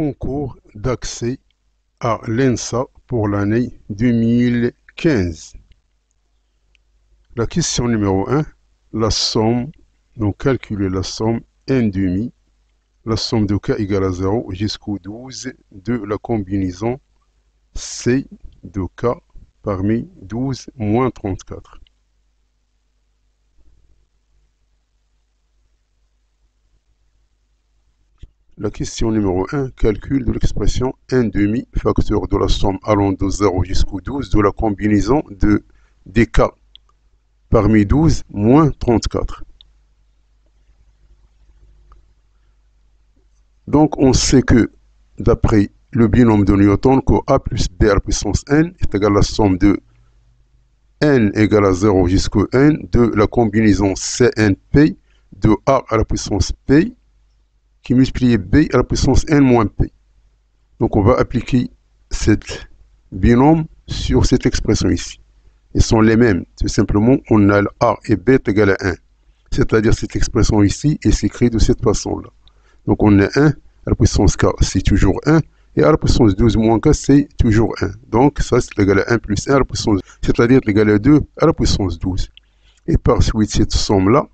concours d'accès à l'ENSA pour l'année 2015. La question numéro 1, la somme, donc calculer la somme n demi, la somme de k égale à 0 jusqu'au 12 de la combinaison c de k parmi 12 moins 34. La question numéro 1, calcul de l'expression n demi, facteur de la somme allant de 0 jusqu'au 12 de la combinaison de dk parmi 12 moins 34. Donc on sait que d'après le binôme de Newton, que a plus b à la puissance n est égal à la somme de n égale à 0 jusqu'au n de la combinaison cnp de a à la puissance p qui multiplie b à la puissance n moins p. Donc on va appliquer cette binôme sur cette expression ici. Ils sont les mêmes. Tout simplement, on a a et b est égal à 1. C'est-à-dire cette expression ici est s'écrit de cette façon-là. Donc on a 1 à la puissance k, c'est toujours 1. Et à la puissance 12 moins k, c'est toujours 1. Donc ça, c'est égal à 1 plus 1 à la puissance 12, c'est-à-dire égal à 2 à la puissance 12. Et par suite, cette somme-là,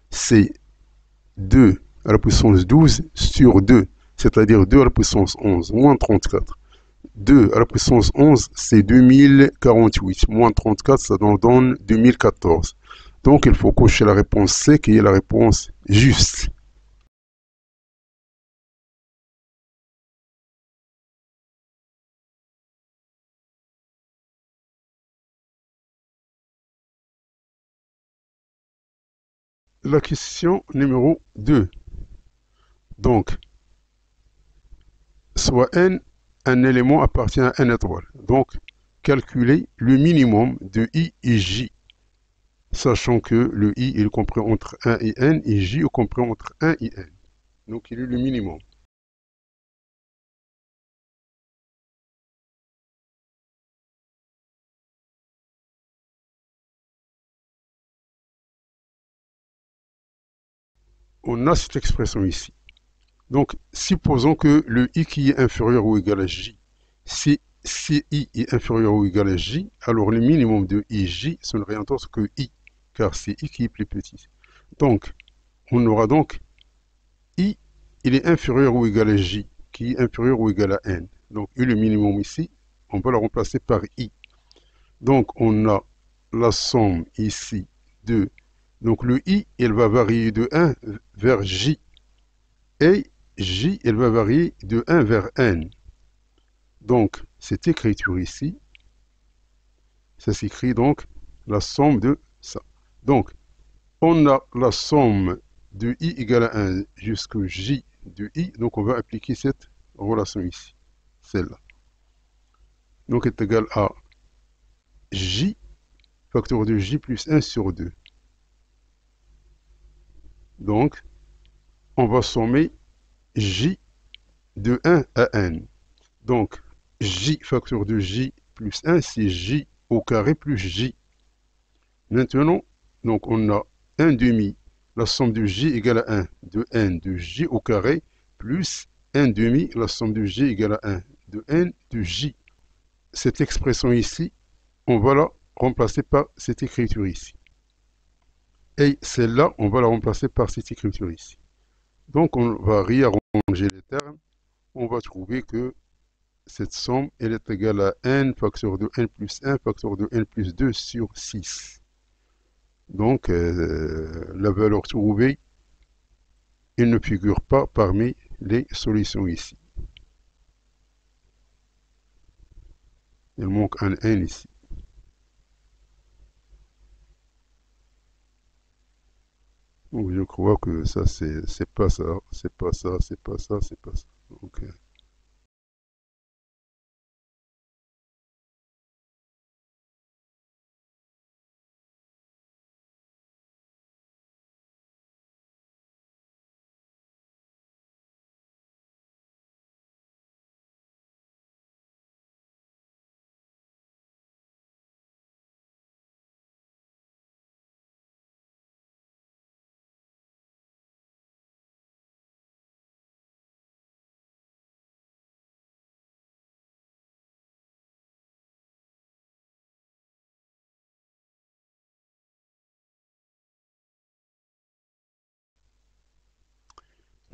c'est 2 à la puissance 12 sur 2, c'est-à-dire 2 à la puissance 11, moins 34. 2 à la puissance 11, c'est 2048. Moins 34, ça donne 2014. Donc, il faut cocher la réponse C, qui est la réponse juste. La question numéro 2. Donc, soit n, un élément appartient à n étoile. Donc, calculer le minimum de i et j, sachant que le i est compris entre 1 et n, et j est compris entre 1 et n. Donc, il est le minimum. On a cette expression ici. Donc, supposons que le i qui est inférieur ou égal à j, si i est inférieur ou égal à j, alors le minimum de ij, ce n'est rien d'autre que i, car c'est i qui est plus petit. Donc, on aura donc i, il est inférieur ou égal à j, qui est inférieur ou égal à n. Donc, i le minimum ici, on va le remplacer par i. Donc, on a la somme ici de... Donc, le i, elle va varier de 1 vers j. Et j, elle va varier de 1 vers n. Donc, cette écriture ici, ça s'écrit donc la somme de ça. Donc, on a la somme de i égale à 1 jusqu'à j de i. Donc, on va appliquer cette relation ici, celle-là. Donc, est égal à j, facteur de j plus 1 sur 2. Donc, on va sommer j de 1 à n. Donc, j facteur de j plus 1, c'est j au carré plus j. Maintenant, donc on a 1 demi, la somme de j égale à 1 de n de j au carré, plus 1 demi, la somme de j égale à 1 de n de j. Cette expression ici, on va la remplacer par cette écriture ici. Et celle-là, on va la remplacer par cette écriture ici. Donc on va réarranger les termes. On va trouver que cette somme, elle est égale à n facteur de n plus 1 facteur de n plus 2 sur 6. Donc, la valeur trouvée, elle ne figure pas parmi les solutions ici. Il manque un n ici. Donc, je crois que ça, c'est pas ça, c'est pas ça, c'est pas ça, c'est pas ça. Donc,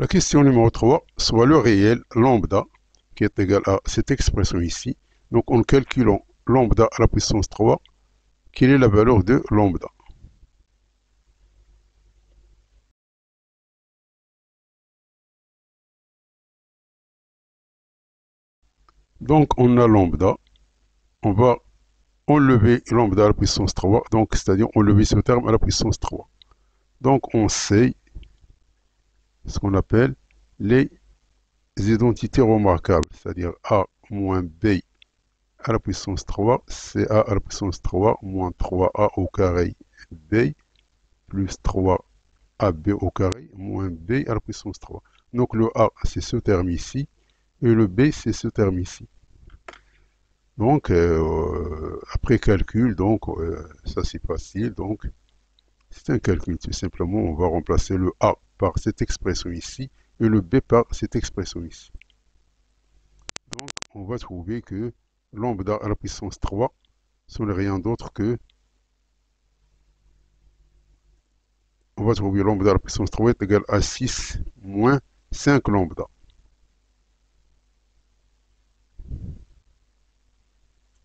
La question numéro 3, soit le réel lambda, qui est égal à cette expression ici. Donc en calculant lambda à la puissance 3, quelle est la valeur de lambda? Donc on a lambda, on va enlever lambda à la puissance 3, donc c'est-à-dire enlever ce terme à la puissance 3. Donc on sait ce qu'on appelle les identités remarquables, c'est-à-dire a moins b à la puissance 3, ca à la puissance 3 moins 3a au carré b plus 3ab au carré moins b à la puissance 3. Donc le a, c'est ce terme ici, et le b, c'est ce terme ici. Donc, après calcul, donc ça c'est facile, donc c'est un calcul tout simplement, on va remplacer le a par cette expression ici, et le b par cette expression ici. Donc, on va trouver que lambda à la puissance 3, ce n'est rien d'autre que, on va trouver lambda à la puissance 3 est égal à 6 moins 5 lambda.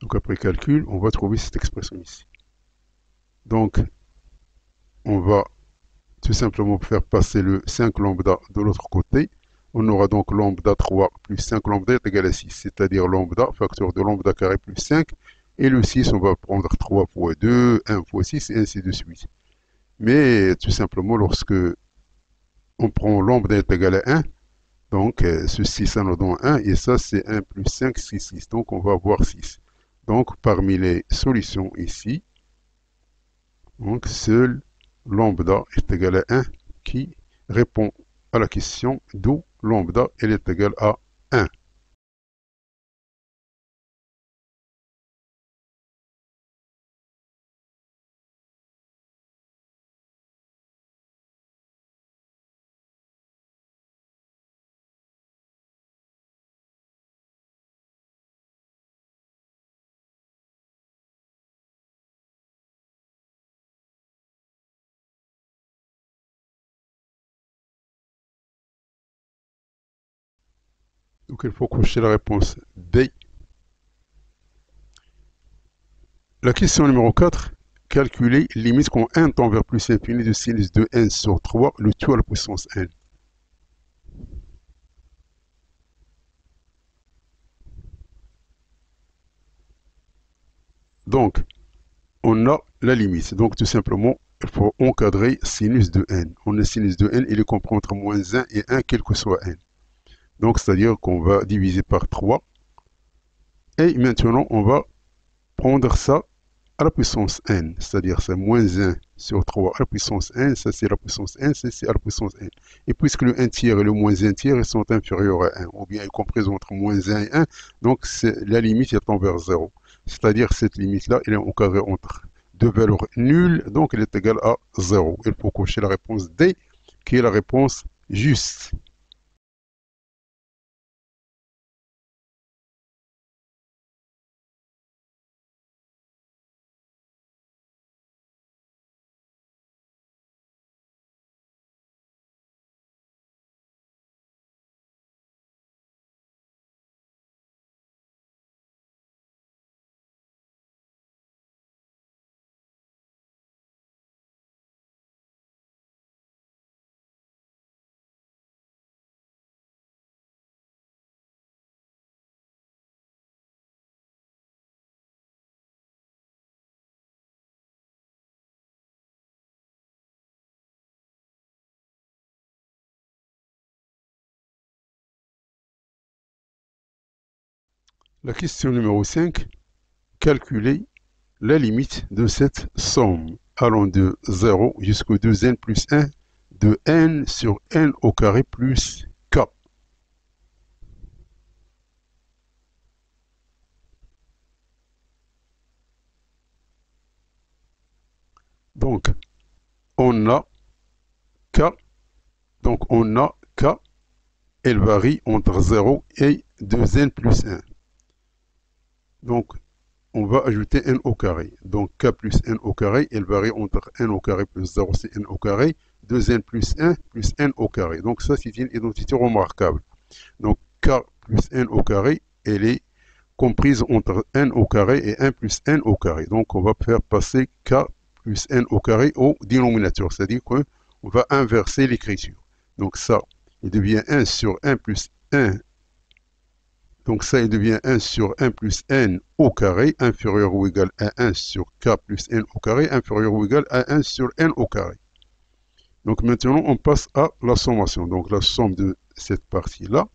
Donc après calcul, on va trouver cette expression ici. Donc, on va tout simplement faire passer le 5 lambda de l'autre côté. On aura donc lambda 3 plus 5 lambda est égal à 6, c'est-à-dire lambda, facteur de lambda carré plus 5. Et le 6, on va prendre 3 fois 2, 1 fois 6, et ainsi de suite. Mais tout simplement, lorsque on prend lambda est égal à 1, donc ceci, ça nous donne 1, et ça, c'est 1 plus 5, c'est 6. Donc, on va avoir 6. Donc, parmi les solutions ici, donc seul lambda est égal à 1 qui répond à la question d'où lambda elle est égale à 1. Donc il faut cocher la réponse D. La question numéro 4. Calculer limite quand n tend vers plus infini de sinus de n sur 3, le tout à la puissance n. Donc, on a la limite. Donc, tout simplement, il faut encadrer sinus de n. On a sinus de n, il est compris entre moins 1 et 1, quel que soit n. Donc, c'est-à-dire qu'on va diviser par 3. Et maintenant, on va prendre ça à la puissance n, c'est-à-dire c'est moins 1 sur 3 à la puissance n, ça c'est la puissance n, ça c'est à la puissance n. Et puisque le 1 tiers et le moins 1 tiers ils sont inférieurs à 1, ou bien ils compris entre moins 1 et 1, donc la limite est envers 0. C'est-à-dire cette limite-là, elle est encadrée entre deux valeurs nulles, donc elle est égale à 0. Il faut cocher la réponse D, qui est la réponse juste. La question numéro 5. Calculer la limite de cette somme allant de 0 jusqu'au 2n plus 1 de n sur n au carré plus k. Donc, on a k, elle varie entre 0 et 2n plus 1. Donc, on va ajouter n au carré. Donc, k plus n au carré, elle varie entre n au carré plus 0, c'est n au carré. 2n plus 1 plus n au carré. Donc ça, c'est une identité remarquable. Donc k plus n au carré, elle est comprise entre n au carré et 1 plus n au carré. Donc on va faire passer k plus n au carré au dénominateur, c'est-à-dire qu'on va inverser l'écriture. Donc ça, il devient 1 sur 1 plus 1. Donc ça, il devient 1 sur 1 plus n au carré, inférieur ou égal à 1 sur k plus n au carré, inférieur ou égal à 1 sur n au carré. Donc maintenant, on passe à la sommation. Donc la somme de cette partie-là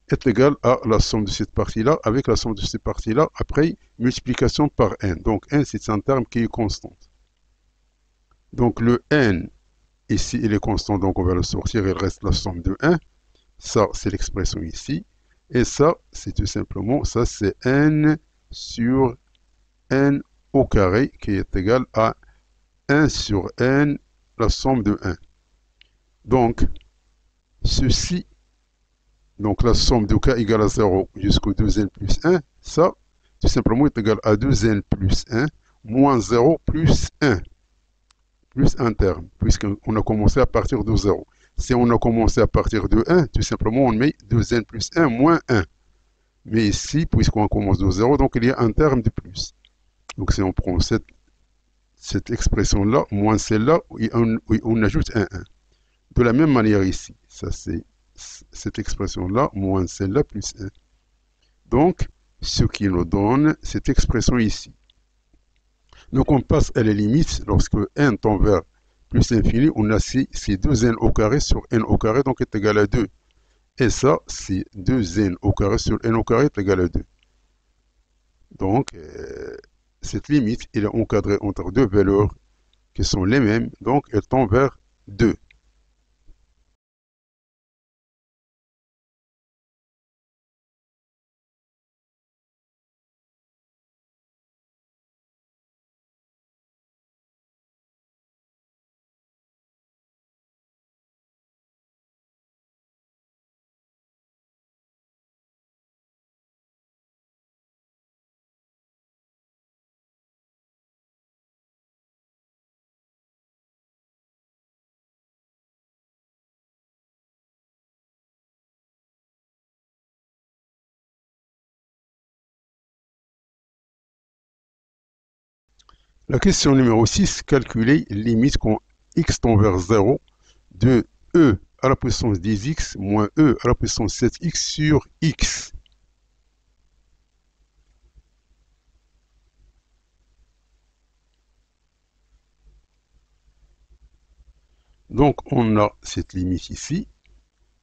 est égale à la somme de cette partie-là avec la somme de cette partie-là après multiplication par n. Donc n, c'est un terme qui est constant. Donc le n, ici, il est constant, donc on va le sortir, il reste la somme de 1. Ça, c'est l'expression ici. Et ça, c'est tout simplement, ça c'est n sur n au carré qui est égal à 1 sur n, la somme de 1. Donc, ceci, donc la somme de k égale à 0 jusqu'au 2n plus 1, ça, tout simplement est égal à 2n plus 1 moins 0 plus 1, plus un terme, puisqu'on a commencé à partir de 0. Si on a commencé à partir de 1, tout simplement on met 2n plus 1 moins 1. Mais ici, puisqu'on commence de 0, donc il y a un terme de plus. Donc si on prend cette expression-là, moins celle-là, on ajoute un 1. De la même manière ici, ça c'est cette expression-là, moins celle-là, plus 1. Donc, ce qui nous donne cette expression ici. Donc on passe à la limite, lorsque n tend vers plus l'infini, on a ces 2n au carré sur n au carré, donc est égal à 2. Et ça, c'est 2n au carré sur n au carré est égal à 2. Donc, cette limite, elle est encadrée entre deux valeurs qui sont les mêmes, donc elle tend vers 2. La question numéro 6, calculer limite quand x tend vers 0 de e à la puissance 10x moins e à la puissance 7x sur x. Donc on a cette limite ici.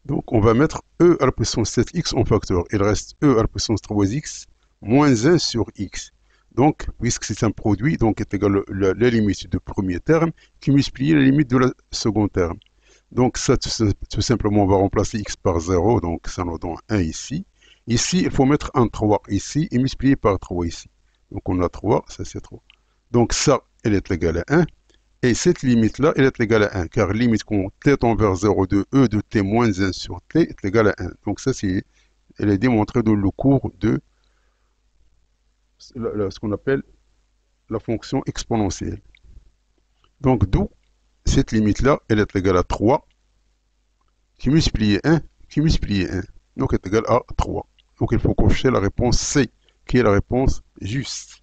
Donc on va mettre e à la puissance 7x en facteur. Il reste e à la puissance 3x moins 1 sur x. Donc, puisque c'est un produit, donc est égal à la limite du premier terme qui multiplie la limite de la second terme. Donc ça, tout simplement, on va remplacer x par 0, donc ça nous donne 1 ici. Ici, il faut mettre un 3 ici et multiplier par 3 ici. Donc on a 3, ça c'est 3. Donc ça, elle est égale à 1. Et cette limite-là, elle est égale à 1, car limite quand t tend vers 0 de e de t moins 1 sur t est égale à 1. Donc ça, elle est démontrée dans le cours de ce qu'on appelle la fonction exponentielle. Donc d'où cette limite-là, elle est égale à 3, qui multiplie 1, qui multiplie 1. Donc est égal à 3. Donc il faut cocher la réponse C, qui est la réponse juste.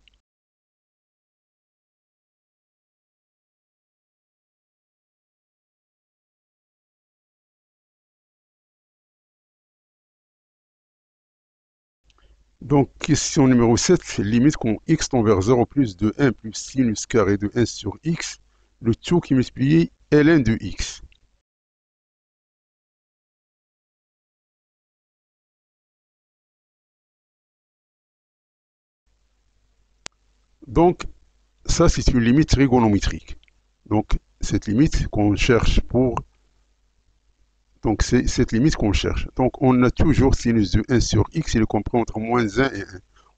Donc, question numéro 7, limite quand x tend vers 0 plus de 1 plus sinus carré de 1 sur x, le tout qui multiplie ln de x. Donc, ça c'est une limite trigonométrique. Donc, cette limite qu'on cherche pour... Donc, c'est cette limite qu'on cherche. Donc, on a toujours sinus de 1 sur x, il est compris entre moins 1 et 1.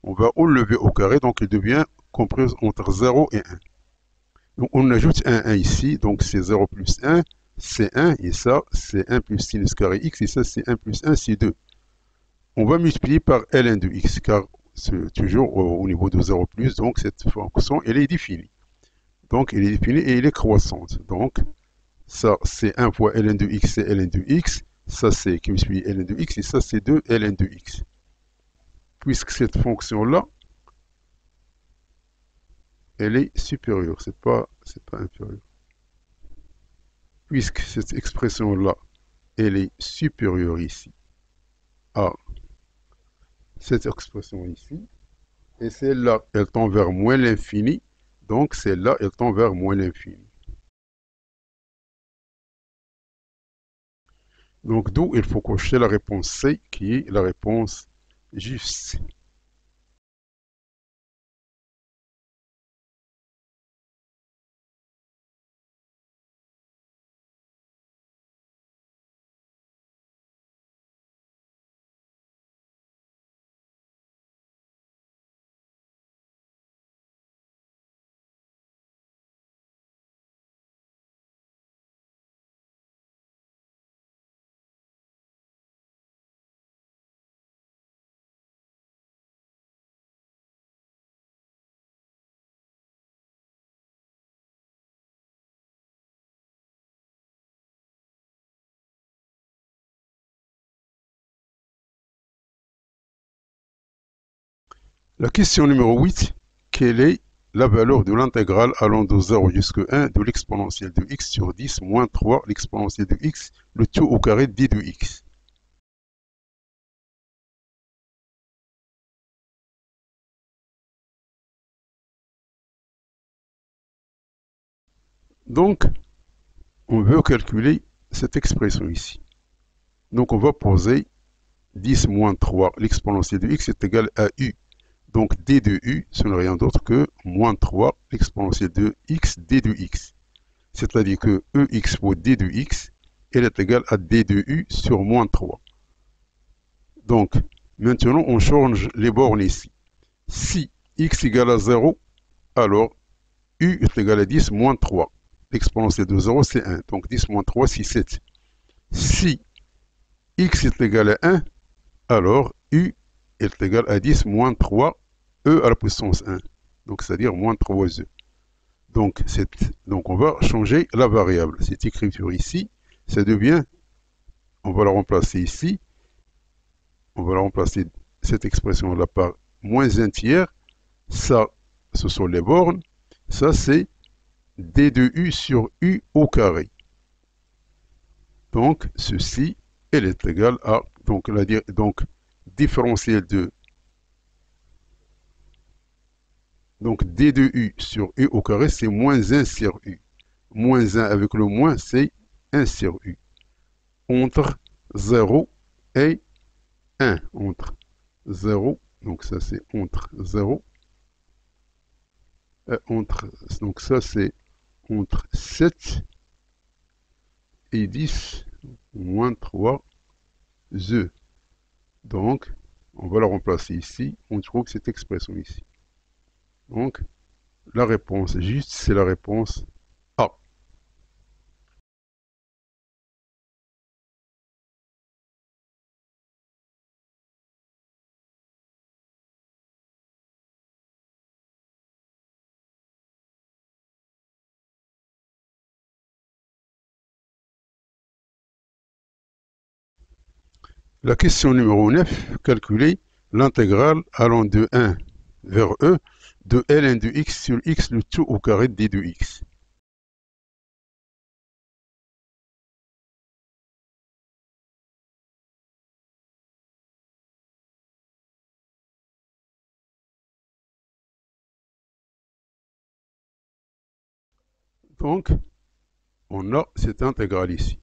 On va enlever au carré, donc il devient compris entre 0 et 1. Donc on ajoute un 1 ici, donc c'est 0 plus 1, c'est 1, et ça c'est 1 plus sinus carré x, et ça c'est 1 plus 1, c'est 2. On va multiplier par ln de x, car c'est toujours au niveau de 0 plus, donc cette fonction elle est définie. Donc elle est définie et elle est croissante. Donc Ça, c'est 1 fois ln de x, c'est ln de x. Ça, c'est qui me suit ln de x. Et ça, c'est 2 ln de x. Puisque cette fonction-là, elle est supérieure. C'est pas inférieur. Puisque cette expression-là, elle est supérieure ici à cette expression ici. Et celle-là, elle tend vers moins l'infini. Donc, celle-là, elle tend vers moins l'infini. Donc, d'où il faut cocher la réponse C, qui est la réponse juste. La question numéro 8, quelle est la valeur de l'intégrale allant de 0 jusqu'à 1 de l'exponentielle de x sur 10 moins 3 l'exponentielle de x, le tout au carré d de x. Donc, on veut calculer cette expression ici. Donc, on va poser 10 moins 3 l'exponentielle de x est égal à u. Donc, d de u, ce n'est rien d'autre que moins 3 l'exponentielle de x, d de x. C'est-à-dire que ex fois d de x, elle est égale à d de u sur moins 3. Donc, maintenant, on change les bornes ici. Si x égale à 0, alors u est égal à 10 moins 3. L'exponentielle de 0, c'est 1. Donc, 10 moins 3, c'est 7. Si x est égal à 1, alors u est égal à 10 moins 3, e à la puissance 1. Donc, c'est-à-dire moins 3e. Donc, on va changer la variable. Cette écriture ici, ça devient, on va la remplacer ici. On va la remplacer, cette expression-là, par moins 1 tiers. Ça, ce sont les bornes. Ça, c'est d de u sur u au carré. Donc, ceci, elle est égale à, donc différentiel de, donc d de u sur u au carré, c'est moins 1 sur u. Moins 1 avec le moins, c'est 1 sur u. Entre 0 et 1. Entre 0, donc ça c'est entre 0, donc ça c'est entre 7 et 10 moins 3 e. Donc, on va la remplacer ici. On trouve cette expression ici. Donc, la réponse juste, c'est la réponse A. La question numéro 9, calculer l'intégrale allant de 1 vers e de ln de x sur x le tout au carré d de x. Donc, on a cette intégrale ici.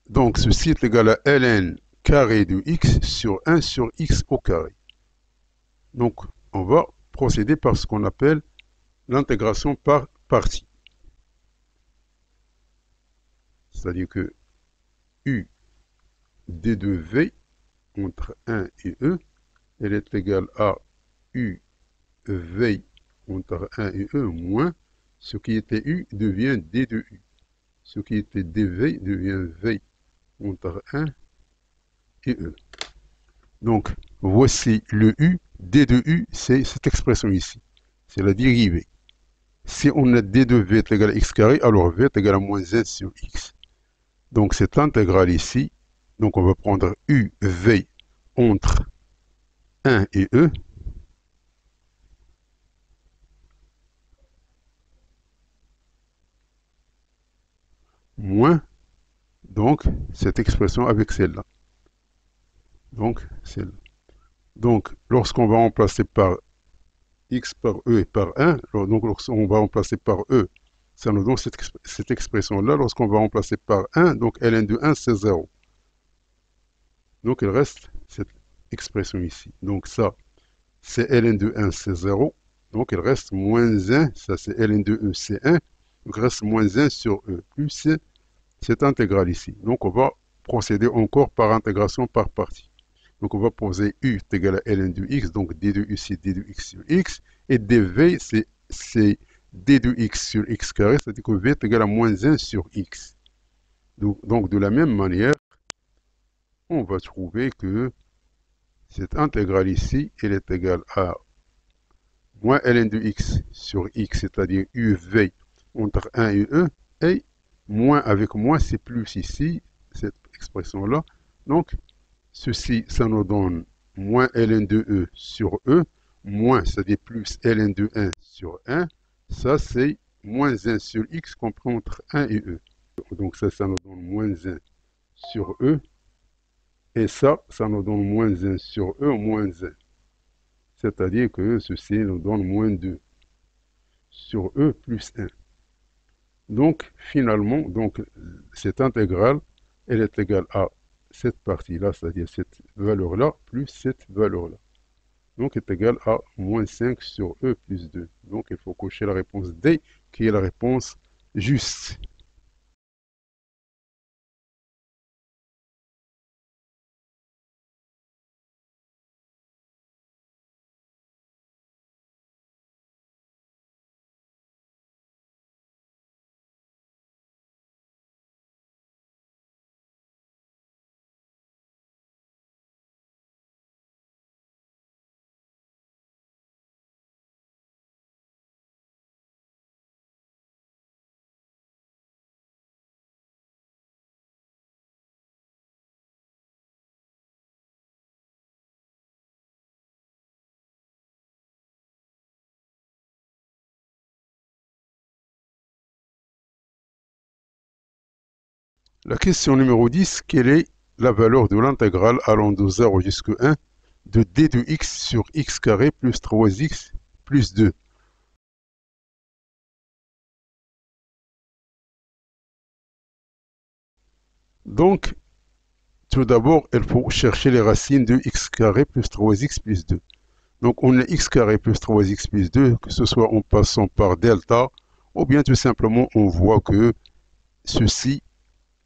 Donc, ceci est égal à ln carré de x sur 1 sur x au carré. Donc, on va procéder par ce qu'on appelle l'intégration par partie. C'est-à-dire que u d de v entre 1 et e, elle est égale à u v entre 1 et e moins ce qui était u devient d de u. Ce qui était dv devient v entre 1 et e. Donc, voici le u. d de u, c'est cette expression ici. C'est la dérivée. Si on a d de v est égal à x carré, alors v est égal à moins 1 sur x. Donc cette intégrale ici, donc on va prendre uv entre 1 et e, moins donc cette expression avec celle-là. Donc celle-là. Donc lorsqu'on va remplacer par x par e et par 1, donc lorsqu'on va remplacer par e, ça nous donne cette expression-là. Lorsqu'on va remplacer par 1, donc ln de 1 c'est 0. Donc il reste cette expression ici. Donc ça, c'est ln de 1 c'est 0. Donc il reste moins 1, ça c'est ln de e c'est 1. Donc il reste moins 1 sur e, plus cette intégrale ici. Donc on va procéder encore par intégration par partie. Donc on va poser u est égal à ln de x, donc d de u c'est d de x sur x, et dv c'est d de x sur x carré, c'est-à-dire que v est égal à moins 1 sur x. Donc de la même manière, on va trouver que cette intégrale ici, elle est égale à moins ln de x sur x, c'est-à-dire uv entre 1 et e, et moins avec moins, c'est plus ici, cette expression-là. Donc, ceci, ça nous donne moins ln de e sur e, moins, c'est-à-dire plus ln de 1 sur 1. Ça, c'est moins 1 sur x compris entre 1 et e. Donc ça nous donne moins 1 sur e. Et ça nous donne moins 1 sur e moins 1. C'est-à-dire que ceci nous donne moins 2 sur e plus 1. Donc, finalement, donc, cette intégrale, elle est égale à cette partie-là, c'est-à-dire cette valeur-là, plus cette valeur-là. Donc, est égale à moins 5 sur e plus 2. Donc, il faut cocher la réponse D, qui est la réponse juste. La question numéro 10, quelle est la valeur de l'intégrale allant de 0 jusqu'à 1 de d de x sur x carré plus 3x plus 2? Donc, tout d'abord, il faut chercher les racines de x carré plus 3x plus 2. Donc, on a x carré plus 3x plus 2, que ce soit en passant par delta, ou bien tout simplement, on voit que ceci,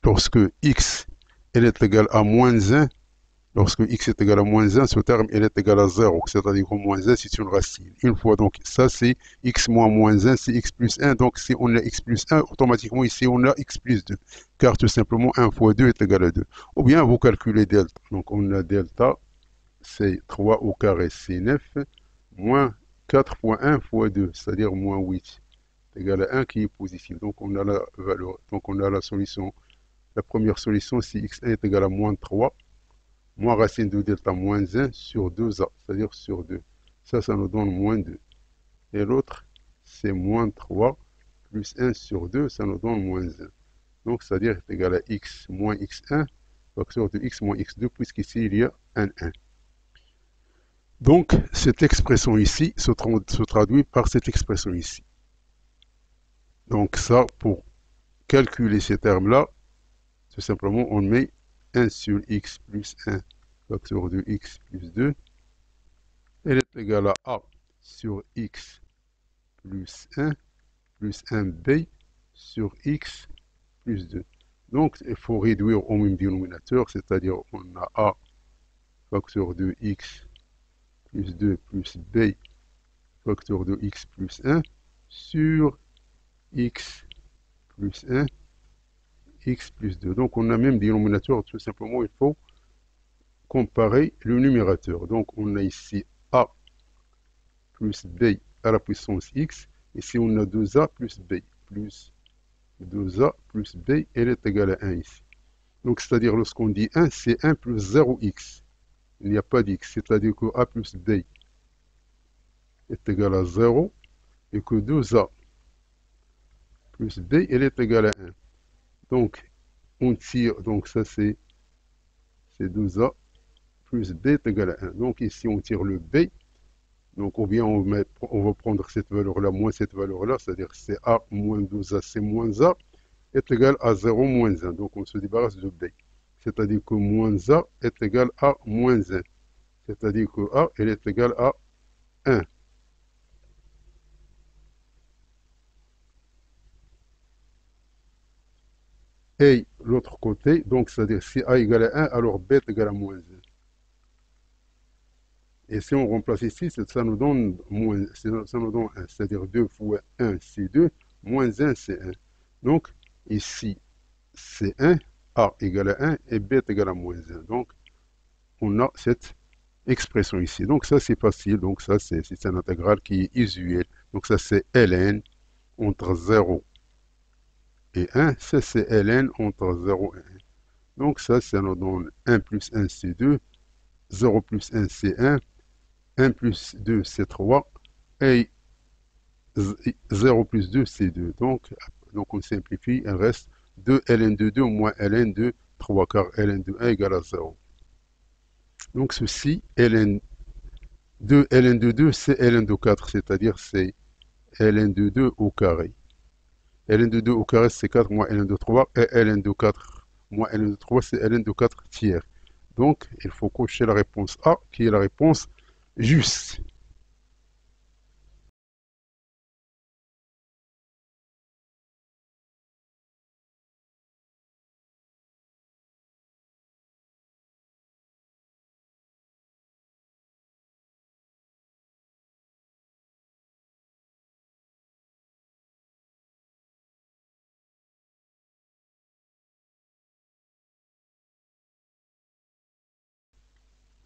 lorsque x est égal à moins 1, lorsque x est égal à moins 1, ce terme il est égal à 0, c'est-à-dire que moins 1, c'est une racine. Une fois, donc, ça, c'est x moins moins 1, c'est x plus 1. Donc, si on a x plus 1, automatiquement, ici, on a x plus 2. Car tout simplement, 1 fois 2 est égal à 2. Ou bien, vous calculez delta. Donc, on a delta, c'est 3 au carré, c'est 9, moins 4 fois 1 fois 2, c'est-à-dire moins 8, est égal à 1 qui est positif. Donc, on a la valeur. Donc, on a la solution. La première solution, si x1 est égal à moins 3, moins racine de delta moins 1 sur 2a, c'est-à-dire sur 2. Ça nous donne moins 2. Et l'autre, c'est moins 3 plus 1 sur 2, ça nous donne moins 1. Donc, c'est-à-dire est égal à x moins x1, facteur de x moins x2, puisqu'ici, il y a un 1. Donc, cette expression ici se traduit par cette expression ici. Donc, ça, pour calculer ces termes-là, tout simplement, on met 1 sur x plus 1 facteur de x plus 2, elle est égale à a sur x plus 1 plus 1b sur x plus 2. Donc, il faut réduire au même dénominateur, c'est-à-dire on a a facteur de x plus 2 plus b facteur de x plus 1 sur x plus 1 x plus 2. Donc, on a même dénominateur, tout simplement, il faut comparer le numérateur. Donc, on a ici a plus b à la puissance x, Ici, on a 2A plus B. Plus 2A plus B, elle est égale à 1 ici. Donc, c'est-à-dire, lorsqu'on dit 1, c'est 1 plus 0x. Il n'y a pas d'x, c'est-à-dire que A plus B est égal à 0 et que 2A plus B, elle est égale à 1. Donc, on tire, donc ça c'est 2A plus B est égal à 1. Donc ici, on tire le B. Donc, ou bien on va prendre cette valeur-là moins cette valeur-là, c'est-à-dire c'est A moins 2A, c'est moins A, est égal à 0 moins 1. Donc, on se débarrasse de B. C'est-à-dire que moins A est égal à moins 1. C'est-à-dire que A, elle est égale à 1. Et l'autre côté, donc c'est-à-dire si A égale à 1, alors B est égal à moins 1. Et si on remplace ici, ça nous donne moins, ça nous donne 1. C'est-à-dire 2 fois 1, c'est 2, moins 1, c'est 1. Donc, ici, c'est 1, A égale à 1 et B est égal à moins 1. Donc, on a cette expression ici. Donc, ça, c'est facile. Donc, ça, c'est un intégral qui est usuel. Donc, ça, c'est ln entre 0 et 1. Ça, c'est ln entre 0 et 1. Donc, ça nous donne 1 plus 1, c'est 2. 0 plus 1, c'est 1. 1 plus 2, c'est 3. Et 0 plus 2, c'est 2. Donc, on simplifie. Il reste 2 ln de 2 moins ln de 3, car ln de 1 égale à 0. Donc, ceci, ln 2 ln de 2, c'est ln de 4, c'est-à-dire c'est ln de 2 au carré. ln de 2 au carré, c'est 4 moins ln de 3. Et ln de 4 moins ln de 3, c'est ln de 4 tiers. Donc, il faut cocher la réponse A, qui est la réponse juste.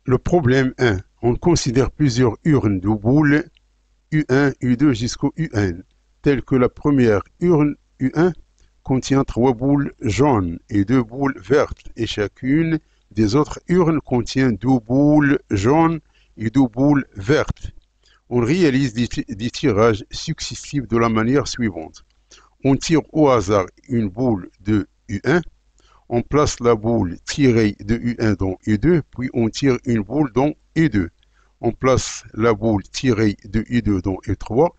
Le problème 1. On considère plusieurs urnes de boules U1, U2 jusqu'au UN, telles que la première urne U1 contient 3 boules jaunes et 2 boules vertes, et chacune des autres urnes contient 2 boules jaunes et 2 boules vertes. On réalise des tirages successifs de la manière suivante. On tire au hasard une boule de U1, on place la boule tirée de U1 dans U2, puis on tire une boule dans U2. On place la boule tirée de U2 dans U3,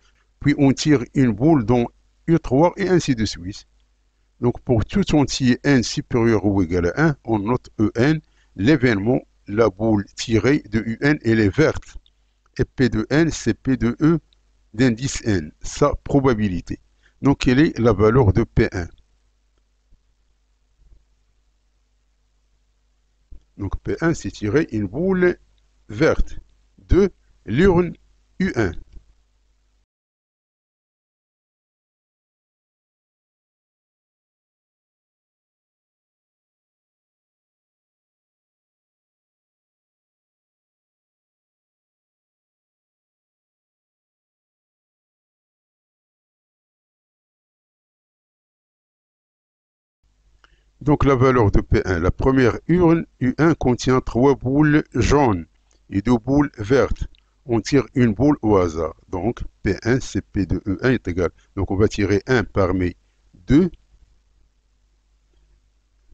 puis on tire une boule dans U3 et ainsi de suite. Donc pour tout entier n supérieur ou égal à 1, on note En, l'événement, la boule tirée de Un, elle est verte. Et P de n, c'est P de E d'indice n, sa probabilité. Donc quelle est la valeur de P1? Donc P1, c'est tirer une boule verte de l'urne U1. Donc la valeur de P1, la première urne U1 contient 3 boules jaunes et 2 boules vertes. On tire une boule au hasard. Donc P1, c'est P de E1 est égal. Donc on va tirer 1 parmi 2.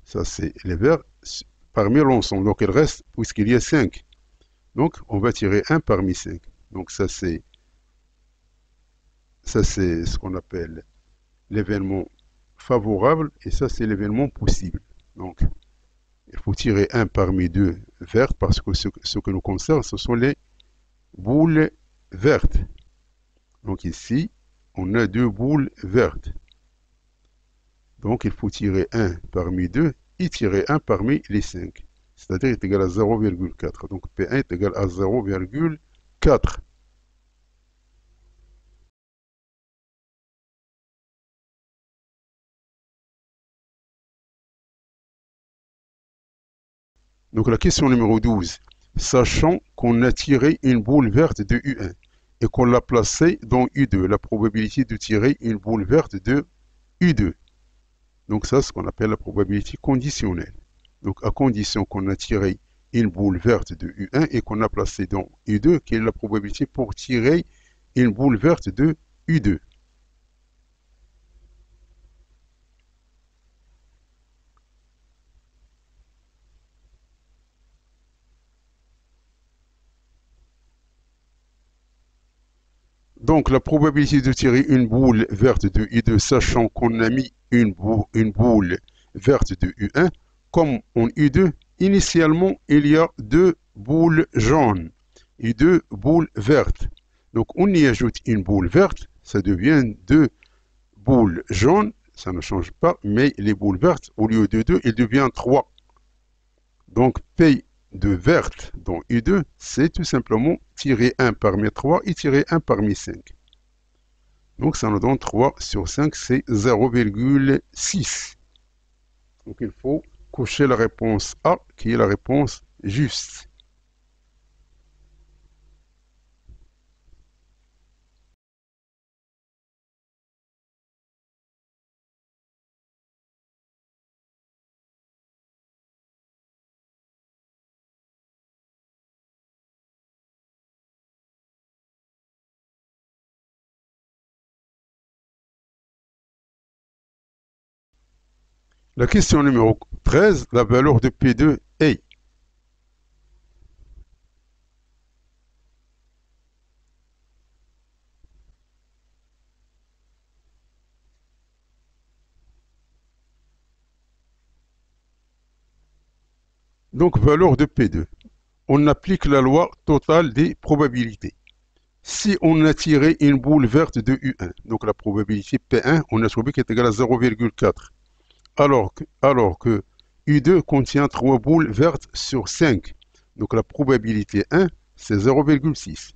Ça c'est les verts parmi l'ensemble. Donc il reste, puisqu'il y a 5. Donc on va tirer 1 parmi 5. Donc ça c'est ce qu'on appelle l'événement favorable et ça c'est l'événement possible. Donc il faut tirer 1 parmi 2 vertes parce que ce que nous concerne, ce sont les boules vertes. Donc ici, on a 2 boules vertes. Donc il faut tirer 1 parmi 2 et tirer 1 parmi les 5. C'est-à-dire est égal à 0,4. Donc P1 est égal à 0,4. Donc la question numéro 12. Sachant qu'on a tiré une boule verte de U1 et qu'on l'a placé dans U2, la probabilité de tirer une boule verte de U2. Donc ça, c'est ce qu'on appelle la probabilité conditionnelle. Donc à condition qu'on a tiré une boule verte de U1 et qu'on a placé dans U2, quelle est la probabilité pour tirer une boule verte de U2? Donc la probabilité de tirer une boule verte de U2, sachant qu'on a mis une boule verte de U1, comme en U2, initialement, il y a deux boules jaunes et deux boules vertes. Donc on y ajoute une boule verte, ça devient deux boules jaunes, ça ne change pas, mais les boules vertes, au lieu de deux, il devient trois. Donc P de verte dans U2, c'est tout simplement tirer 1 parmi 3 et tirer 1 parmi 5. Donc ça nous donne 3 sur 5, c'est 0,6. Donc il faut cocher la réponse A, qui est la réponse juste. La question numéro 13, la valeur de P2 est. Donc valeur de P2. On applique la loi totale des probabilités. Si on a tiré une boule verte de U1, donc la probabilité P1, on a trouvé qu'elle est égale à 0,4. Alors que U2 contient 3 boules vertes sur 5. Donc la probabilité 1, c'est 0,6.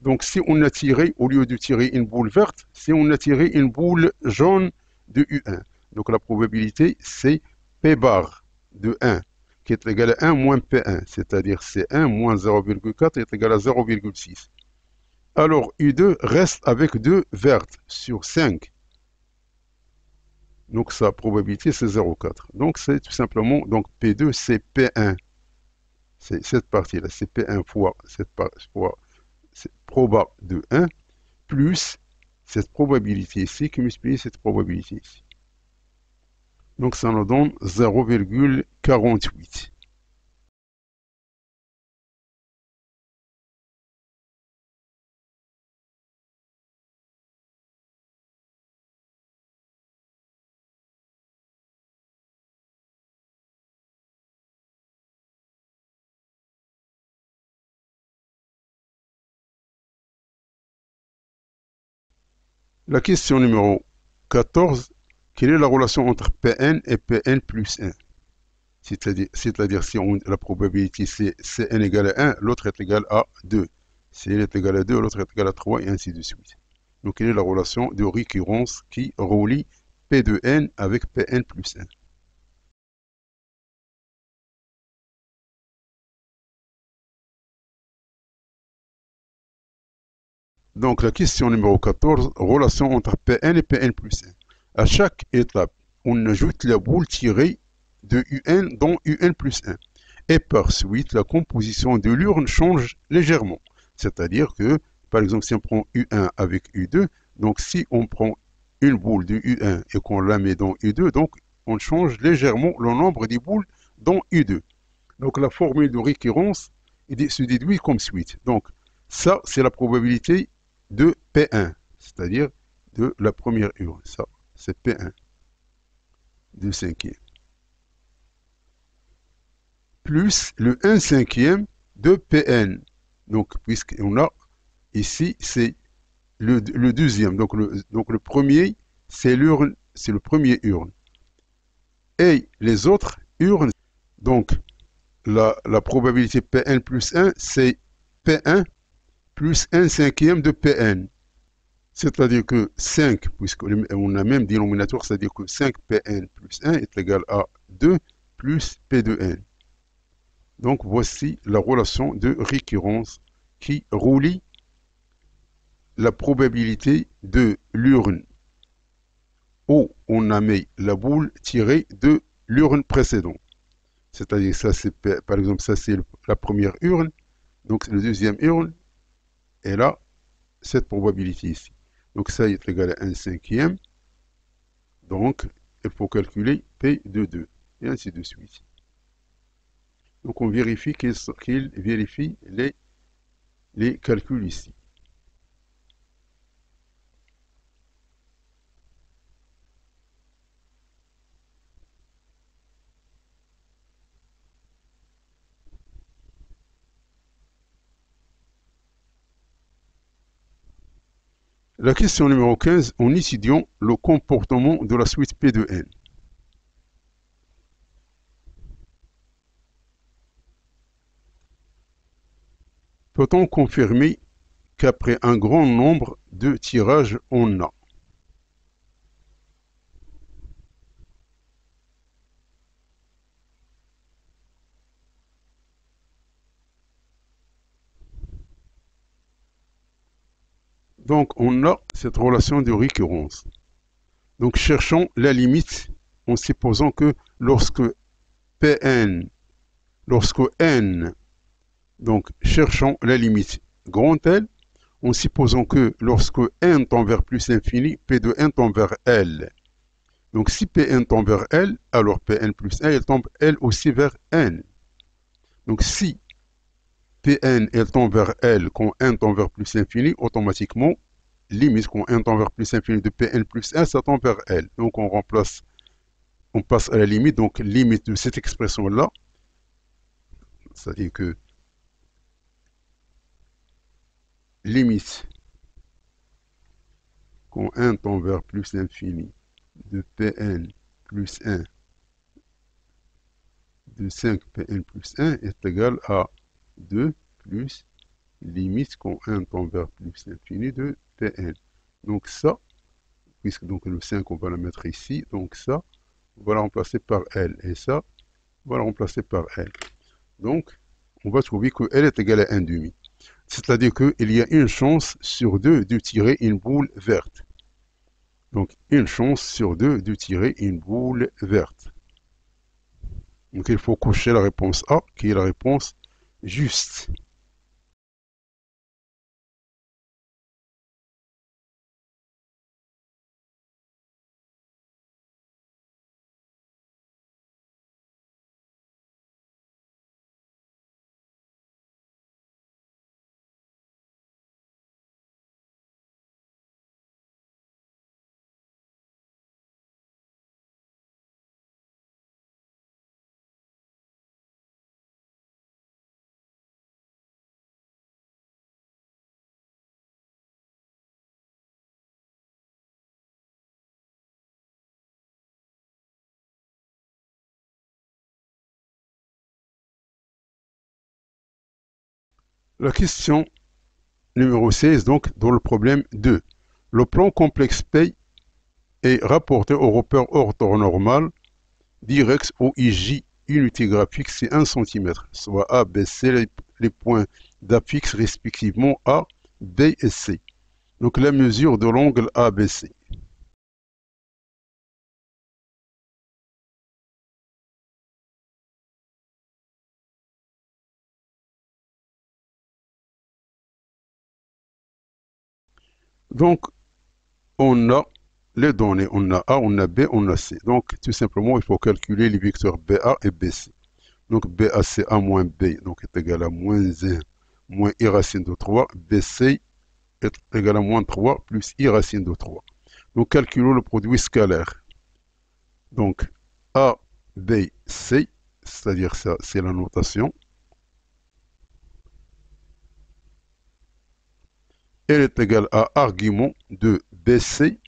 Donc si on a tiré, au lieu de tirer une boule verte, si on a tiré une boule jaune de U1. Donc la probabilité, c'est P bar de 1, qui est égal à 1 moins P1, c'est-à-dire C1 moins 0,4 est égal à 0,6. Alors U2 reste avec 2 vertes sur 5. Donc sa probabilité, c'est 0,4. Donc c'est tout simplement, donc P2, c'est P1. C'est cette partie-là, c'est P1 fois cette proba de 1, plus cette probabilité ici, qui multiplie cette probabilité ici. Donc ça nous donne 0,48. La question numéro 14, quelle est la relation entre Pn et Pn plus 1? C'est-à-dire si la probabilité c'est Cn égale à 1, l'autre est égal à 2. Si elle est égale à 2, l'autre est égal à 3, et ainsi de suite. Donc, quelle est la relation de récurrence qui relie P de n avec Pn plus 1? Donc, la question numéro 14, relation entre Pn et Pn plus 1. À chaque étape, on ajoute la boule tirée de Un dans Un plus 1. Et par suite, la composition de l'urne change légèrement. C'est-à-dire que, par exemple, si on prend U1 avec U2, donc si on prend une boule de U1 et qu'on la met dans U2, donc on change légèrement le nombre des boules dans U2. Donc la formule de récurrence se déduit comme suite. Donc ça, c'est la probabilité de P1, c'est-à-dire de la première urne. Ça, c'est P1 de cinquième. Plus le 1 cinquième de Pn. Donc, puisqu'on a ici, c'est le deuxième. Donc le premier, c'est l'urne, c'est le premier urne. Et les autres urnes, donc la probabilité Pn plus 1, c'est P1 plus 1 cinquième de Pn. C'est-à-dire que 5, puisqu'on a même dénominateur, c'est-à-dire que 5Pn plus 1 est égal à 2 plus P de n. Donc voici la relation de récurrence qui relie la probabilité de l'urne où on a mis la boule tirée de l'urne précédente. C'est-à-dire, ça c'est, par exemple, ça c'est la première urne, donc le deuxième urne, et là, cette probabilité ici. Donc ça est égal à 1 cinquième. Donc, il faut calculer P de 2, et ainsi de suite. Donc on vérifie qu'il vérifie les calculs ici. La question numéro 15, en étudiant le comportement de la suite P de n. Peut-on confirmer qu'après un grand nombre de tirages, on a donc on a cette relation de récurrence. Donc cherchons la limite en supposant que lorsque Pn, lorsque n, donc cherchons la limite grand L, en supposant que lorsque n tend vers plus infini, P de n tend vers L. Donc si Pn tend vers L, alors Pn plus 1, elle tombe elle aussi vers n. Donc si Pn elle tend vers L quand n tend vers plus infini, automatiquement, limite quand n tend vers plus infini de Pn plus 1, ça tend vers L. Donc on remplace, on passe à la limite, donc limite de cette expression-là, c'est-à-dire que limite quand n tend vers plus infini de Pn plus 1 de 5Pn plus 1 est égal à 2 plus limite quand n tend vers plus infini de Pn. Donc ça, puisque donc le 5 on va le mettre ici, donc ça, on va le remplacer par L, et ça, on va le remplacer par L. Donc, on va trouver que L est égal à 1 demi. C'est-à-dire qu'il y a une chance sur 2 de tirer une boule verte. Donc, une chance sur 2 de tirer une boule verte. Donc, il faut cocher la réponse A, qui est la réponse juste. La question numéro 16, donc, dans le problème 2. Le plan complexe P est rapporté au repère orthonormal direct au IJ unité graphique, c'est 1 cm, soit A, B, C, les points d'affixe respectivement A, B et C. Donc la mesure de l'angle ABC. Donc on a les données, on a A, on a B, on a C. Donc tout simplement il faut calculer les vecteurs BA et BC. Donc BAC A moins B donc est égal à moins 1 moins I racine de 3, BC est égal à moins 3 plus I racine de 3. Donc calculons le produit scalaire. Donc A, B, C, c'est-à-dire ça, c'est la notation. Elle est égale à argument de BC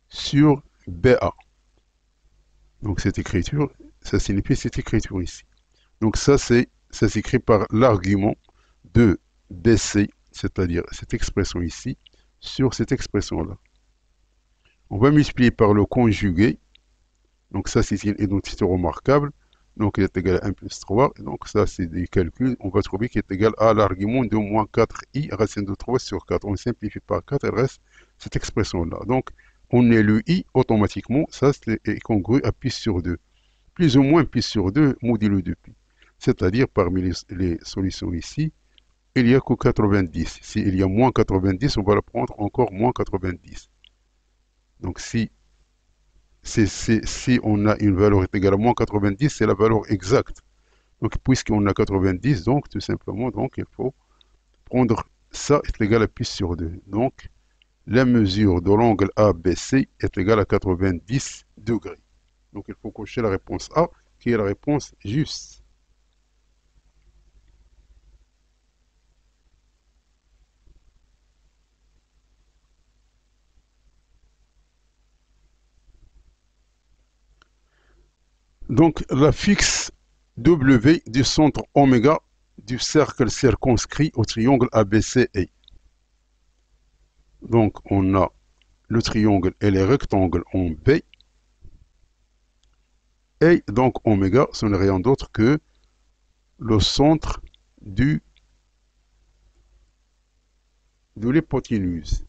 sur BA. Donc cette écriture, ça signifie cette écriture ici. Donc ça s'écrit par l'argument de BC, c'est-à-dire cette expression ici, sur cette expression-là. On va multiplier par le conjugué. Donc ça, c'est une identité remarquable. Donc, il est égal à 1 plus 3. Et donc, ça, c'est des calculs. On va trouver qu'il est égal à l'argument de moins 4i racine de 3 sur 4. On simplifie par 4, il reste cette expression-là. Donc, on est le i automatiquement. Ça, c'est congru à pi sur 2. Plus ou moins pi sur 2 modulo de pi. C'est-à-dire, parmi les solutions ici, il n'y a que 90. S'il y a moins 90, on va le prendre encore moins 90. Donc, si on a une valeur égale à moins 90, c'est la valeur exacte. Donc, puisqu'on a 90, donc, tout simplement, donc, il faut prendre ça est égal à pi sur 2. Donc, la mesure de l'angle ABC est égale à 90 degrés. Donc, il faut cocher la réponse A, qui est la réponse juste. Donc, la fixe W du centre oméga du cercle circonscrit au triangle ABCE. Donc, on a le triangle et les rectangles en B. Et donc, oméga, ce n'est rien d'autre que le centre de l'hypoténuse,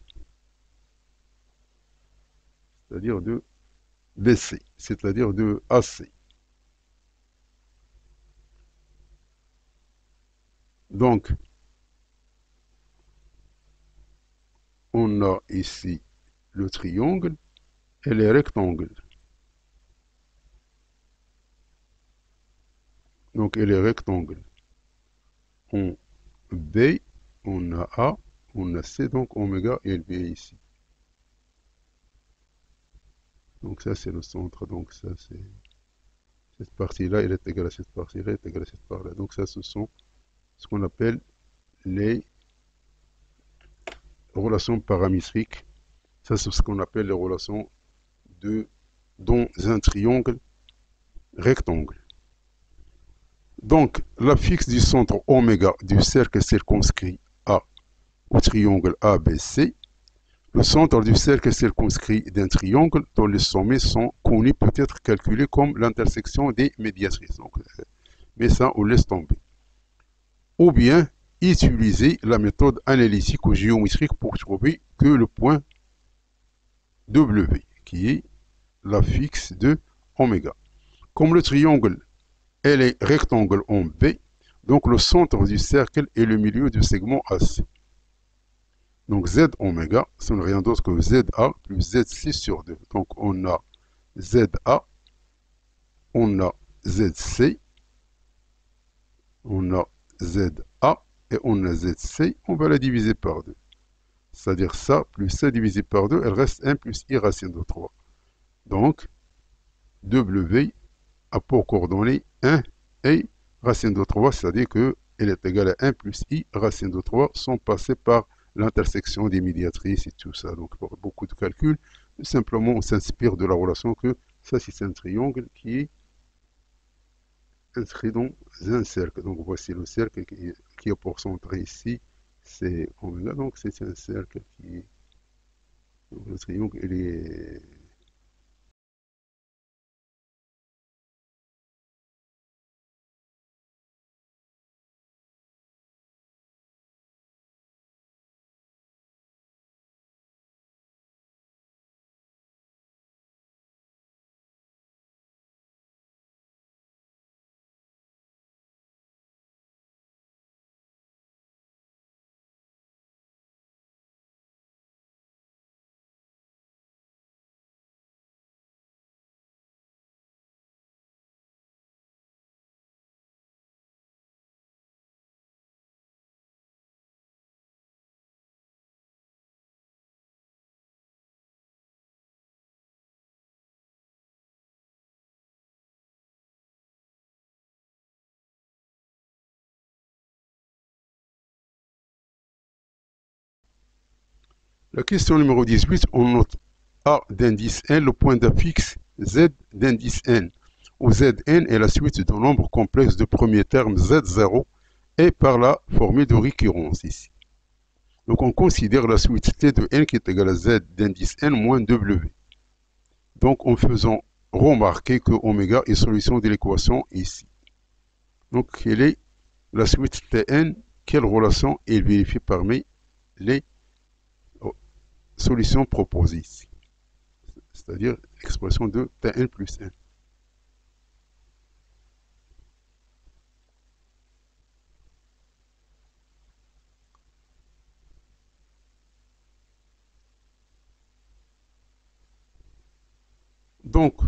c'est-à-dire de BC, c'est-à-dire de AC. Donc, on a ici le triangle et les rectangles. Donc, et les rectangles en B, on a A, on a C, donc oméga et B ici. Donc ça, c'est le centre. Donc ça, c'est cette partie-là, elle est égale à cette partie-là, elle est égale à cette partie-là. Donc ça, ce sont ce qu'on appelle les relations paramétriques. Ça, c'est ce qu'on appelle les relations dans un triangle rectangle. Donc, la fixe du centre oméga du cercle circonscrit A au triangle ABC. Le centre du cercle circonscrit d'un triangle dont les sommets sont connus peut être calculé comme l'intersection des médiatrices. Donc, mais ça, on laisse tomber. Ou bien, utiliser la méthode analytique ou géométrique pour trouver que le point W, qui est la fixe de oméga. Comme le triangle et les rectangles en B, donc le centre du cercle est le milieu du segment AC. Donc Z oméga, ce n'est rien d'autre que ZA plus Z6 sur 2. Donc on a ZA, on a ZC, on a ZA et on a ZC. On va la diviser par 2. C'est-à-dire ça plus ça divisé par 2, elle reste 1 plus I racine de 3. Donc W a pour coordonnées 1 et racine de 3, c'est-à-dire qu'elle est égale à 1 plus I racine de 3 sans passer par l'intersection des médiatrices et tout ça. Donc, pour beaucoup de calculs, simplement, on s'inspire de la relation que ça, c'est un triangle qui est inscrit dans un cercle. Donc, voici le cercle qui est pour centrer ici, c'est oméga. Donc, c'est un cercle qui est... Donc, le triangle, il est... La question numéro 18, on note A d'indice n, le point d'affixe Z d'indice n, où Zn est la suite d'un nombre complexe de premiers termes Z0 et par la formule de récurrence ici. Donc on considère la suite T de n qui est égale à Z d'indice n moins W. Donc en faisant remarquer que oméga est solution de l'équation ici. Donc, quelle est la suite Tn? Quelle relation est vérifiée parmi les solutions proposées ici? C'est-à-dire l'expression de Tn plus 1. Donc,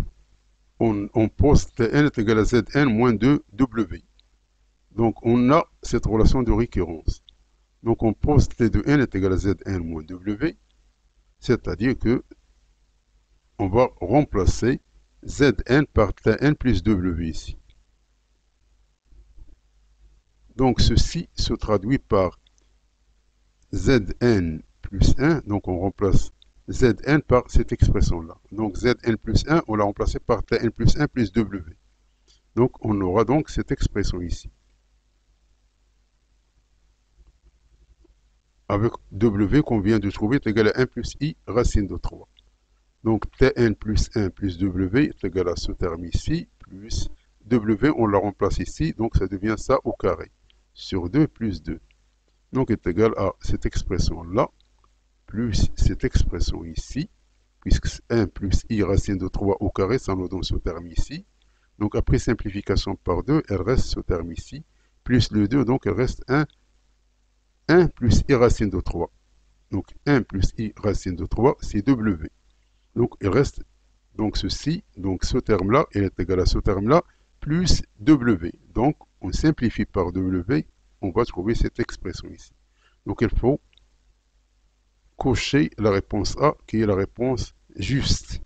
on pose Tn est égal à Zn moins 2W. Donc, on a cette relation de récurrence. Donc, on pose T de n est égal à Zn moins W, c'est-à-dire que on va remplacer Zn par Tn plus W ici. Donc, ceci se traduit par Zn plus 1, donc on remplace Zn par cette expression-là. Donc Zn plus 1, on l'a remplacé par Tn plus 1 plus W. Donc on aura donc cette expression ici. Avec W qu'on vient de trouver est égal à 1 plus I racine de 3. Donc Tn plus 1 plus W est égal à ce terme ici, plus W, on la remplace ici, donc ça devient ça au carré, sur 2 plus 2. Donc est égal à cette expression-là, plus cette expression ici, puisque 1 plus I racine de 3 au carré, ça nous donne ce terme ici. Donc après simplification par 2, elle reste ce terme ici, plus le 2, donc elle reste 1 plus I racine de 3. Donc 1 plus I racine de 3, c'est W. Donc il reste donc ceci, donc ce terme-là, il est égal à ce terme-là, plus W. Donc on simplifie par W, on va trouver cette expression ici. Donc il faut cocher la réponse A, qui est la réponse juste.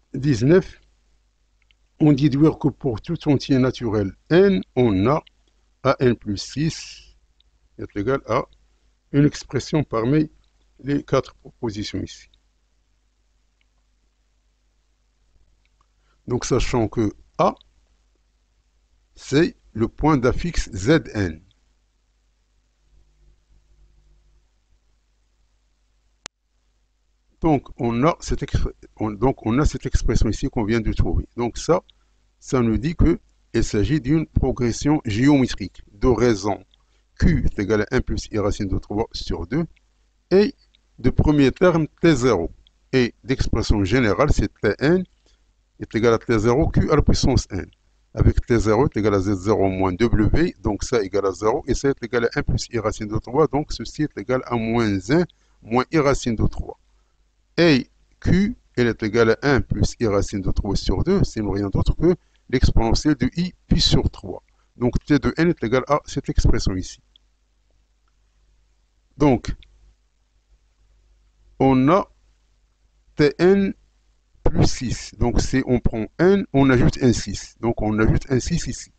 « 19. On déduire que pour tout entier naturel n, on a an plus 6 est égal à une expression parmi les 4 propositions ici. Donc sachant que A, c'est le point d'affixe Zn. Donc on a cette expression ici qu'on vient de trouver. Donc ça nous dit qu'il s'agit d'une progression géométrique de raison Q est égal à 1 plus I racine de 3 sur 2 et de premier terme T0. Et d'expression générale, c'est Tn est égal à T0 Q à la puissance n. Avec T0 est égal à Z0 moins W, donc ça est égal à 0, et ça est égal à 1 plus I racine de 3, donc ceci est égal à moins 1 moins I racine de 3. Et Q, elle est égale à 1 plus I racine de 3 sur 2, c'est rien d'autre que l'exponentielle de I pi sur 3. Donc T de n est égal à cette expression ici. Donc, on a Tn plus 6. Donc, si on prend n, on ajoute un 6. Donc, on ajoute un 6 ici.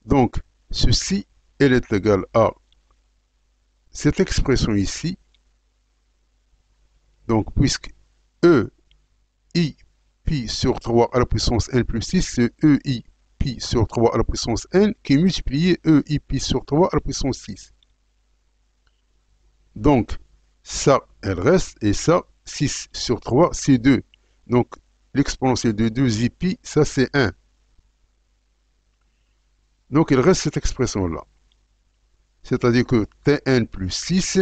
Donc, ceci, elle est égale à cette expression ici. Donc, puisque E, I, pi sur 3 à la puissance n plus 6, c'est E, I, pi sur 3 à la puissance n qui est multiplié E, I, pi sur 3 à la puissance 6. Donc, ça, elle reste, et ça, 6 sur 3, c'est 2. Donc, l'exponentielle de 2 pi, ça, c'est 1. Donc, il reste cette expression-là. C'est-à-dire que Tn plus 6,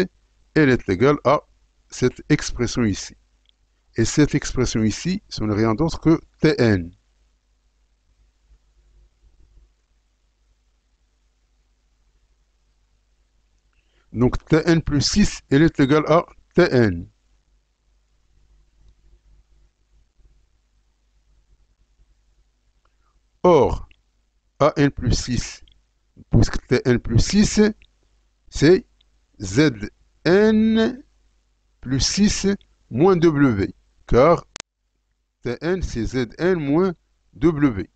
elle est égale à cette expression ici. Et cette expression ici, ce n'est rien d'autre que Tn. Donc, Tn plus 6, elle est égale à Tn. Or, An plus 6, puisque Tn plus 6, c'est Zn plus 6 moins W, car Tn c'est Zn moins W.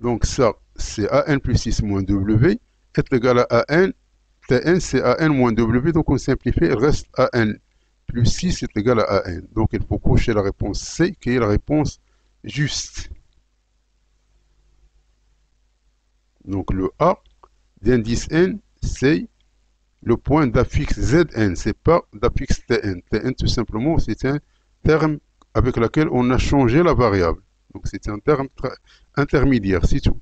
Donc ça, c'est AN plus 6 moins W est égal à AN. Tn, c'est AN moins W. Donc on simplifie, il reste AN plus 6 est égal à AN. Donc il faut cocher la réponse C, qui est la réponse juste. Donc le A d'indice N, c'est le point d'affixe Zn, c'est pas d'affixe Tn. Tn, tout simplement, c'est un terme avec lequel on a changé la variable. Donc c'est un terme intermédiaire, c'est tout.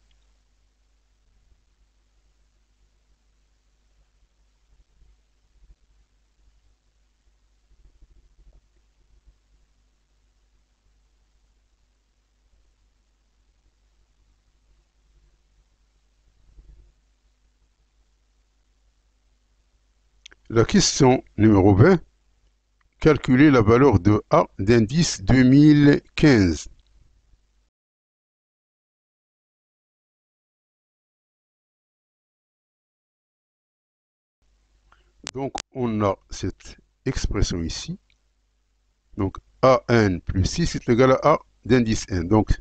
La question numéro 20. Calculer la valeur de A d'indice 2015. Donc, on a cette expression ici. Donc, AN plus 6 est égal à A d'indice N. Donc,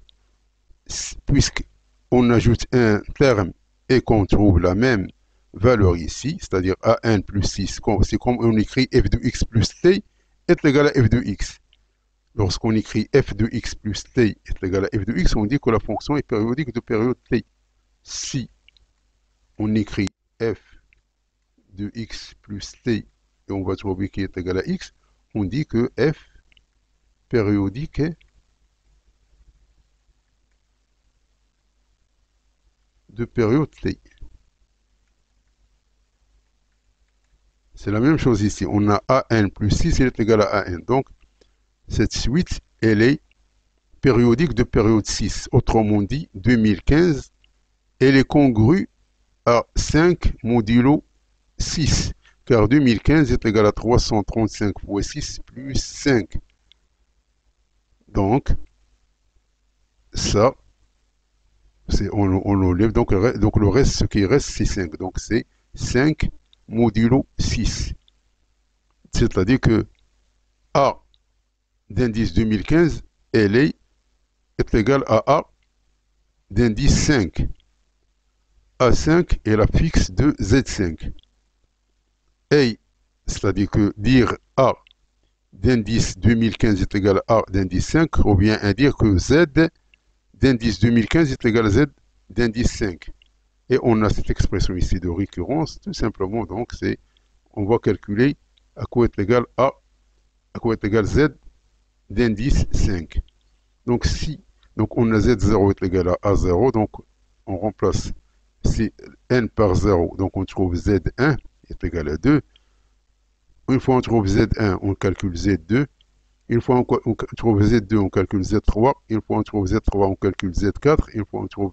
puisqu'on ajoute un terme et qu'on trouve la même valeur ici, c'est-à-dire AN plus 6, c'est comme on écrit f de x plus t est égal à f de x. Lorsqu'on écrit f de x plus t est égal à f de x, on dit que la fonction est périodique de période t. Si on écrit f de x plus t et on va trouver qu'il est égal à x, on dit que f périodique de période t. C'est la même chose ici. On a AN plus 6, il est égal à AN. Donc, cette suite, elle est périodique de période 6. Autrement dit, 2015, elle est congrue à 5 modulo 6. Car 2015 est égal à 335 fois 6 plus 5. Donc, ça, on enlève. Donc, le reste, ce qui reste, c'est 5. Donc, c'est 5 modulo 6. C'est-à-dire que A d'indice 2015, elle est égale à A d'indice 5. A5 est la fixe de Z5. Et, c'est-à-dire que dire A d'indice 2015 est égal à A d'indice 5 revient à dire que Z d'indice 2015 est égal à Z d'indice 5. Et on a cette expression ici de récurrence, tout simplement, donc c'est, on va calculer à quoi est égal A, à quoi est égal Z d'indice 5. Donc si, donc on a Z0 est égal à A0, donc on remplace c'est N par 0, donc on trouve Z1 est égal à 2. Une fois on trouve Z1, on calcule Z2. Une fois on trouve Z2, on calcule Z3. Une fois on trouve Z3, on calcule Z4. Une fois on trouve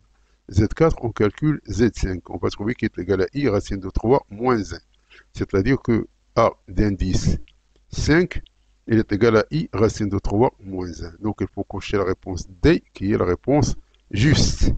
Z4, on calcule Z5. On va trouver qu'il est égal à I racine de 3 moins 1. C'est-à-dire que A d'indice 5, il est égal à I racine de 3 moins 1. Donc il faut cocher la réponse D, qui est la réponse juste.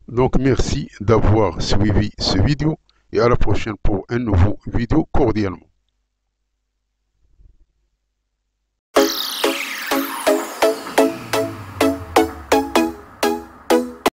Donc merci d'avoir suivi ce vidéo et à la prochaine pour un nouveau vidéo cordialement.